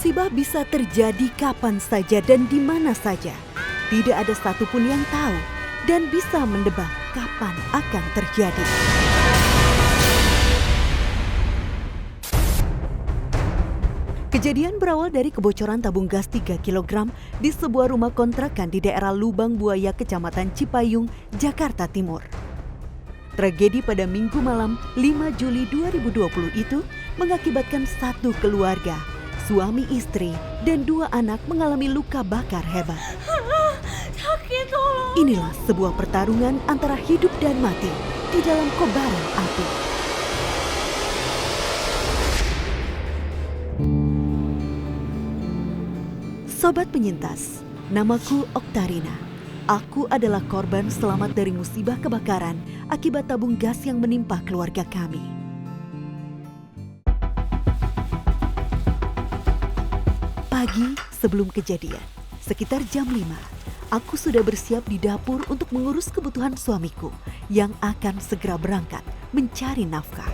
Musibah bisa terjadi kapan saja dan di mana saja. Tidak ada satupun yang tahu dan bisa mendebak kapan akan terjadi. Kejadian berawal dari kebocoran tabung gas 3 kg di sebuah rumah kontrakan di daerah Lubang Buaya, Kecamatan Cipayung, Jakarta Timur. Tragedi pada Minggu malam 5 Juli 2020 itu mengakibatkan satu keluarga, suami istri dan 2 anak mengalami luka bakar hebat. Sakit, tolong. Inilah sebuah pertarungan antara hidup dan mati di dalam kobaran api. Sobat penyintas, namaku Oktarina. Aku adalah korban selamat dari musibah kebakaran akibat tabung gas yang menimpa keluarga kami. Pagi sebelum kejadian, sekitar jam 5, aku sudah bersiap di dapur untuk mengurus kebutuhan suamiku yang akan segera berangkat mencari nafkah.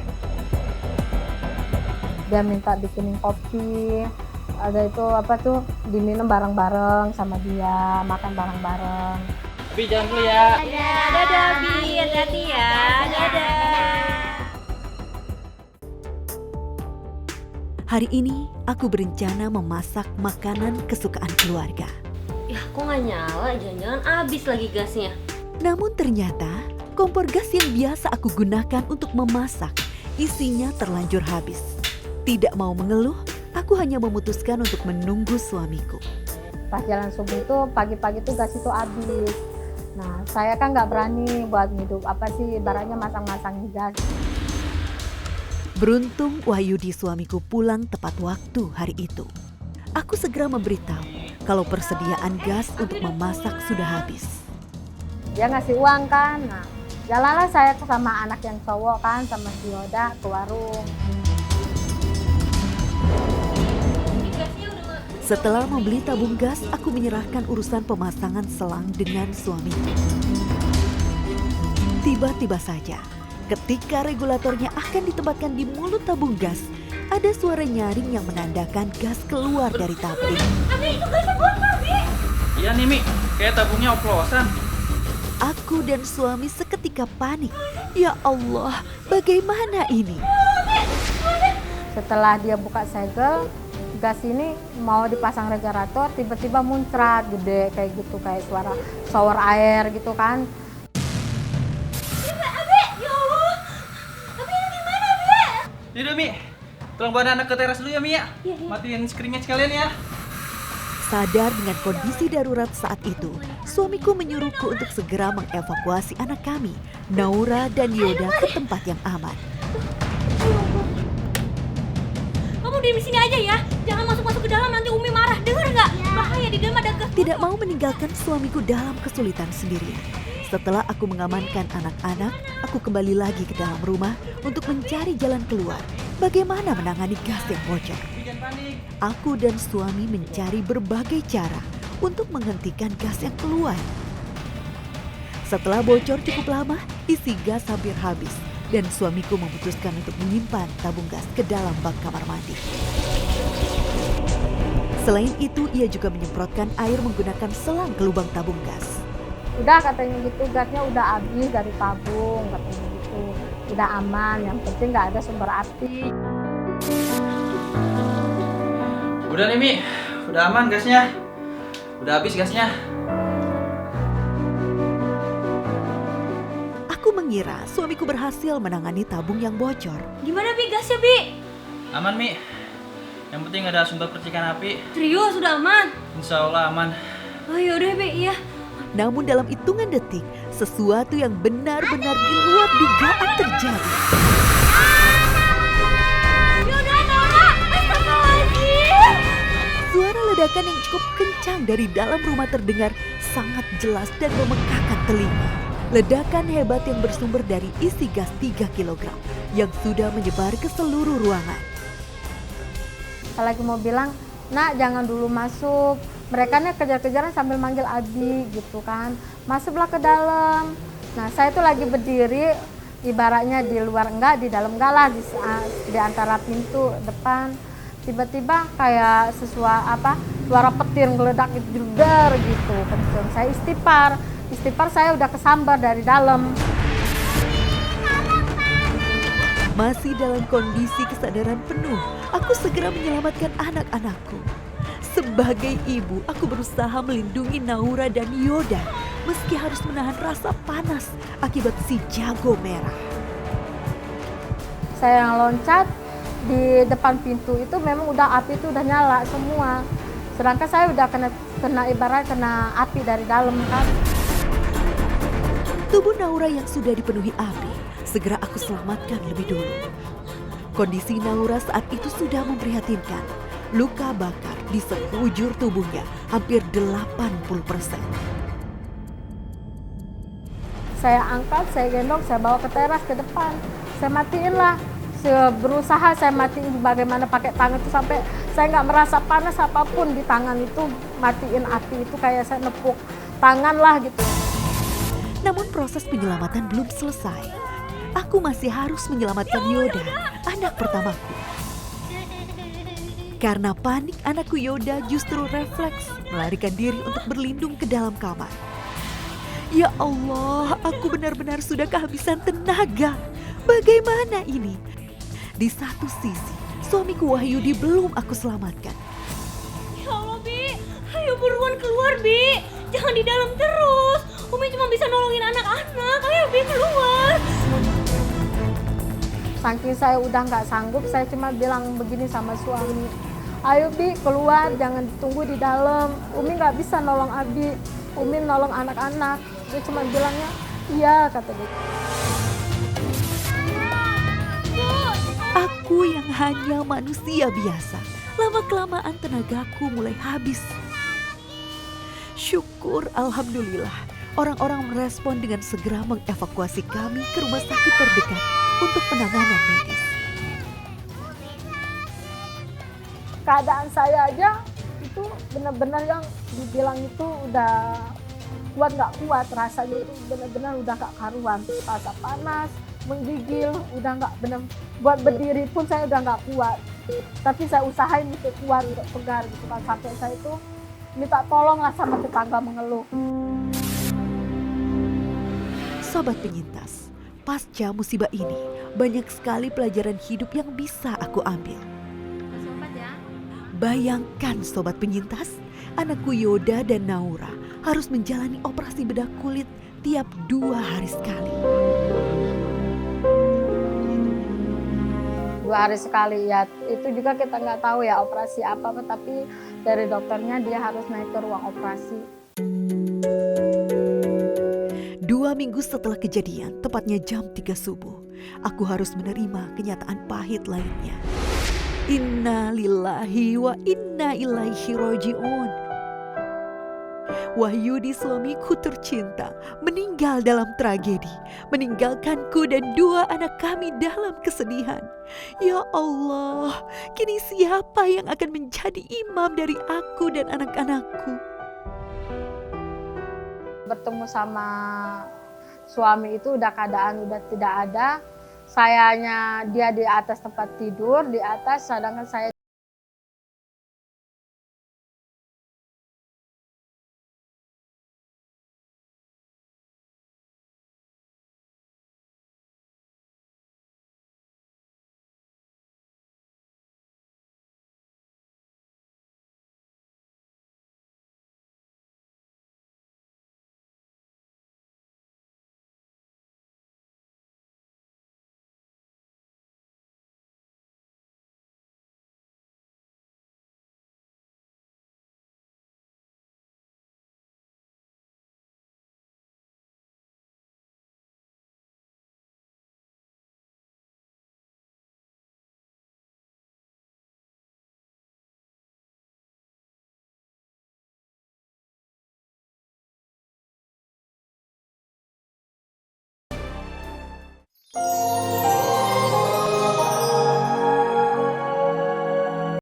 Dia minta bikinin kopi, ada itu diminum bareng-bareng sama dia, makan bareng-bareng. Bi, jalan dulu ya. Dadah Bi, hati-hati ya. Dadah. Hari ini aku berencana memasak makanan kesukaan keluarga. Ya kok nggak nyala, jangan-jangan habis lagi gasnya. Namun ternyata kompor gas yang biasa aku gunakan untuk memasak isinya terlanjur habis. Tidak mau mengeluh, aku hanya memutuskan untuk menunggu suamiku. Pas jalan subuh itu pagi-pagi tuh gas itu habis. Nah saya kan nggak berani buat hidup ibaratnya masang-masang gas. Beruntung Wahyudi suamiku pulang tepat waktu hari itu. Aku segera memberitahu kalau persediaan gas untuk memasak sudah habis. Dia ngasih uang kan, nah jalanlah saya sama anak yang cowok kan sama si Yoda ke warung. Setelah membeli tabung gas, aku menyerahkan urusan pemasangan selang dengan suamiku. Tiba-tiba saja, ketika regulatornya akan ditempatkan di mulut tabung gas, ada suara nyaring yang menandakan gas keluar dari tabung. Abi, itu gasnya keluar, Bi. Iya nih Mi, kayak tabungnya oplosan. Aku dan suami seketika panik. Ya Allah, bagaimana ini? Setelah dia buka segel, gas ini mau dipasang regulator, tiba-tiba muncrat gede kayak gitu, kayak suara shower air gitu kan. Abi, ya Allah. Abi, ini gimana, Bi? Yaudah Mi, tolong bawa anak ke teras dulu ya Mi ya. Iya. Matiin screennya sekalian ya. Sadar dengan kondisi darurat saat itu, suamiku menyuruhku untuk segera mengevakuasi anak kami, Naura dan Yoda, ke tempat yang aman. Kamu di sini aja ya. Jangan masuk-masuk ke dalam, nanti Umi marah. Dengar nggak? Bahaya, di dalam ada gas. Tidak mau meninggalkan suamiku dalam kesulitan sendirian. Setelah aku mengamankan anak-anak, aku kembali lagi ke dalam rumah untuk mencari jalan keluar. Bagaimana menangani gas yang bocor? Jangan panik. Aku dan suami mencari berbagai cara untuk menghentikan gas yang keluar. Setelah bocor cukup lama, isi gas hampir habis dan suamiku memutuskan untuk menyimpan tabung gas ke dalam bak kamar mandi. Selain itu, ia juga menyemprotkan air menggunakan selang ke lubang tabung gas. Udah katanya gitu, gasnya udah habis dari tabung katanya gitu. Udah aman, yang penting nggak ada sumber api. Udah nih Mi, udah aman gasnya. Udah habis gasnya. Aku mengira suamiku berhasil menangani tabung yang bocor. Gimana, Bi, gasnya, Bi? Aman Mi. Yang penting ada sumber percikan api. Serius, sudah aman? Insya Allah aman. Oh yaudah, Bi, iya. Namun dalam hitungan detik, sesuatu yang benar-benar di luar dugaan terjadi. Yaudah, Naura, astagfirullahaladzim. Suara ledakan yang cukup kencang dari dalam rumah terdengar sangat jelas dan memekakan telinga. Ledakan hebat yang bersumber dari isi gas 3 kg yang sudah menyebar ke seluruh ruangan. Saya lagi mau bilang, nak jangan dulu masuk. Mereka nih kejar-kejaran sambil manggil Abi gitu kan. Masuklah ke dalam. Nah saya tuh lagi berdiri, ibaratnya di luar enggak, di dalam enggak lah, di antara pintu depan. tiba-tiba kayak suara petir ngeledak gitu, jedar gitu kenceng. Saya istighfar saya udah kesambar dari dalam. Masih dalam kondisi kesadaran penuh, aku segera menyelamatkan anak-anakku. Sebagai ibu, aku berusaha melindungi Naura dan Yoda, meski harus menahan rasa panas akibat si jago merah. Saya yang loncat di depan pintu itu memang udah api itu udah nyala semua. Sedangkan saya udah kena ibarat kena api dari dalam kan. Tubuh Naura yang sudah dipenuhi api, segera aku selamatkan lebih dulu. Kondisi Naura saat itu sudah memprihatinkan. Luka bakar di sekujur tubuhnya hampir 80%. Saya angkat, saya gendong, saya bawa ke teras ke depan. Saya matiin lah. Berusaha saya matiin bagaimana pakai tangan itu sampai saya nggak merasa panas apapun di tangan itu, matiin api itu kayak saya nepuk tangan lah gitu. Namun proses penyelamatan belum selesai. Aku masih harus menyelamatkan Yoda, anak pertamaku. Karena panik, anakku Yoda justru refleks melarikan diri untuk berlindung ke dalam kamar. Ya Allah, aku benar-benar sudah kehabisan tenaga. Bagaimana ini? Di satu sisi, suamiku Wahyudi belum aku selamatkan. Ya Allah, Bi. Ayo buruan keluar, Bi. Jangan di dalam terus. Umi cuma bisa nolongin anak-anak. Ayo, Bi, keluar. Saking saya udah nggak sanggup, saya cuma bilang begini sama suami. Ayo Bi, keluar, jangan ditunggu di dalam. Umi nggak bisa nolong Abi. Umi nolong anak-anak. Dia cuma bilangnya, iya, kata dia. Aku yang hanya manusia biasa, lama-kelamaan tenagaku mulai habis. Syukur alhamdulillah, orang-orang merespon dengan segera mengevakuasi kami ke rumah sakit terdekat untuk penanganan medis. Keadaan saya aja itu benar-benar yang dibilang itu udah kuat nggak kuat, rasanya itu benar-benar udah nggak karuan, rasa panas, menggigil, udah nggak benar, buat berdiri pun saya udah nggak kuat. Tapi saya usahain untuk kuat, untuk tegar gitu kan, sampai saya itu minta tolong lah sama tetangga mengeluh. Sobat penyintas, pasca musibah ini banyak sekali pelajaran hidup yang bisa aku ambil. Bayangkan sobat penyintas, anakku Yoda dan Naura harus menjalani operasi bedah kulit tiap 2 hari sekali. 2 hari sekali ya, itu juga kita nggak tahu ya operasi apa, tapi dari dokternya dia harus naik ke ruang operasi. 2 minggu setelah kejadian, tepatnya jam 3 subuh, aku harus menerima kenyataan pahit lainnya. Inna lillahi wa inna ilaihi roji'un. Wahyudi suamiku tercinta meninggal dalam tragedi, meninggalkanku dan 2 anak kami dalam kesedihan. Ya Allah, kini siapa yang akan menjadi imam dari aku dan anak-anakku? Bertemu sama suami itu udah keadaan udah tidak ada. Sayanya dia di atas tempat tidur, di atas, sedangkan saya